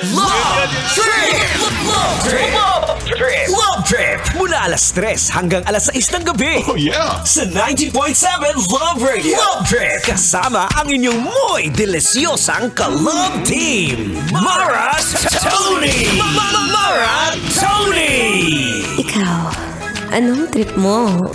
Love Trip! Love Trip! Love Trip! Mula alas 3 hanggang alas 6 ng gabi. Oh yeah! Sa 90.7 Love Radio. Love Trip! Kasama ang inyong muy delisyosang ka-love team. Mara Tony! Mara Tony! Ikaw, anong trip mo?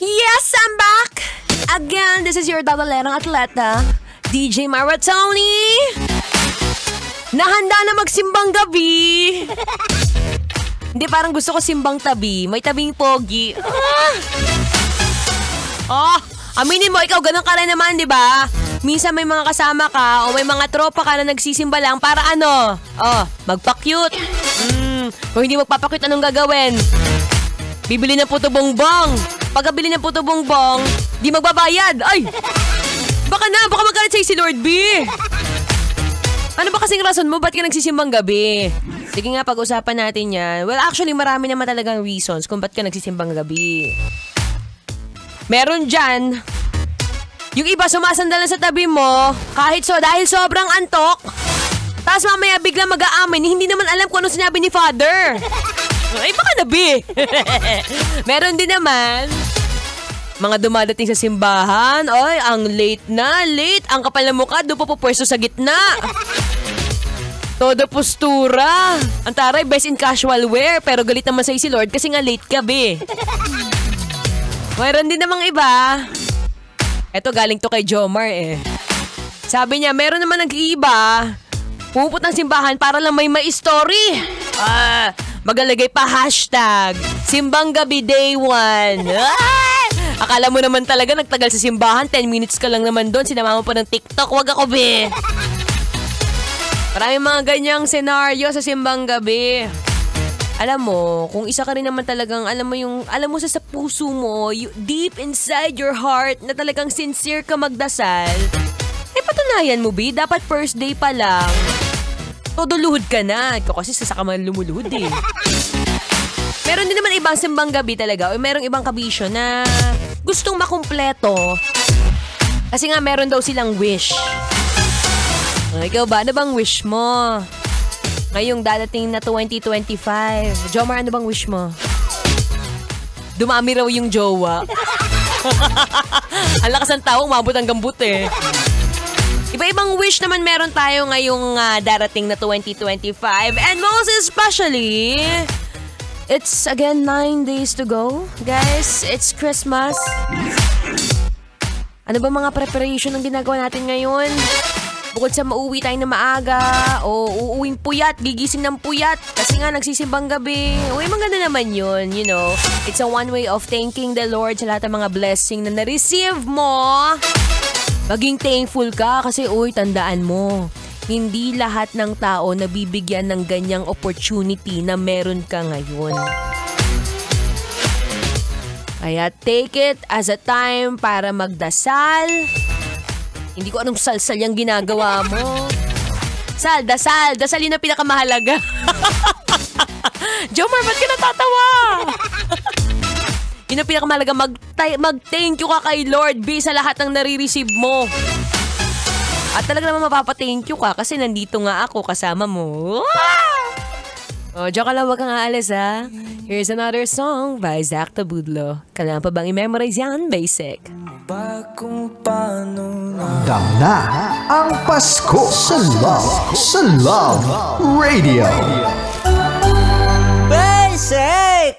Yes, I'm back! Again, this is your dadalerang atleta, DJ Mara Tony! Nahanda na magsimbang gabi! Hindi, parang gusto ko simbang tabi. May tabing pogi. Aminin mo, ikaw ganun ka rin naman, di ba? Minsan may mga kasama ka o may mga tropa ka na nagsisimba lang para ano? Magpa-cute. Kung hindi magpapa-cute, anong gagawin? Bibili ng puto bongbong. Pagkabili ng puto bongbong, di magbabayad. Ay! Baka magalit sa'yo si Lord B. Ano ba kasing rason mo? Ba't ka nagsisimbang gabi? Sige nga, pag-usapan natin yan. Well, actually, marami naman talagang reasons kung ba't ka nagsisimbang gabi. Meron dyan, yung iba sumasandal na sa tabi mo, dahil sobrang antok. Tapos mamaya biglang mag-aamin, hindi naman alam kung ano sinabi ni Father. Ay, baka nabi. Meron din naman, mga dumadating sa simbahan, ay, ang late. Ang kapal na mukha, doon po pwesto sa gitna. Todo postura. Ang taray, best in casual wear, pero galit naman sa'yo si Lord kasi nga late ka, be. Mayroon din namang iba. Eto, galing to kay Jomar eh. Sabi niya, meron naman nag-iiba, puput ng simbahan para lang may story. Magalagay pa hashtag, Simbang Gabi Day 1. Akala mo naman talaga nagtagal sa simbahan, 10 minutes ka lang naman doon, sinama mo pa ng TikTok, wag ako be. Maraming mga ganyang senaryo sa simbang gabi. Alam mo, kung isa ka rin naman talagang, alam mo sa puso mo, deep inside your heart, na talagang sincere ka magdasal, patunayan mo, be, dapat first day pa lang, todo luhod ka na. Ikaw kasi sasaka man lumuluhod eh. Meron din naman ibang simbang gabi talaga, o merong ibang kabisyo na gustong makumpleto. Kasi nga meron daw silang wish. Ikaw ba? Ano bang wish mo? Ngayong dadating na 2025. Jomar, ano bang wish mo? Dumami raw yung jowa. Ang lakas ng tao, umabot ang gambut eh. Iba-ibang wish naman meron tayo ngayong darating na 2025. And most especially, it's again 9 days to go. Guys, it's Christmas. Ano ba mga preparation ang ginagawa natin ngayon? Bukod sa mauwi tayo na maaga, o uuwing puyat, gigising ng puyat, kasi nga nagsisimbang gabi. Uy, maganda naman yun, you know. It's a one way of thanking the Lord sa lahat ng mga blessing na na-receive mo. Maging thankful ka kasi, tandaan mo, hindi lahat ng tao nabibigyan ng ganyang opportunity na meron ka ngayon. Kaya take it as a time para magdasal. Hindi ko anong salsal yung ginagawa mo. Dasal yun ang pinakamahalaga. Jomar, ba't ka natatawa? Yun ang pinakamahalaga, mag-thank you ka kay Lord B sa lahat ng nare-receive mo. At talaga naman mapapa-thank you ka kasi nandito nga ako kasama mo. Diyan ka lang, wag kang aalis ha. Here's another song by Zach Tabudlo. Kailangan pa bang i-memorize yan? Basic. Dam na ang Pasko sa Love Radio. Basic!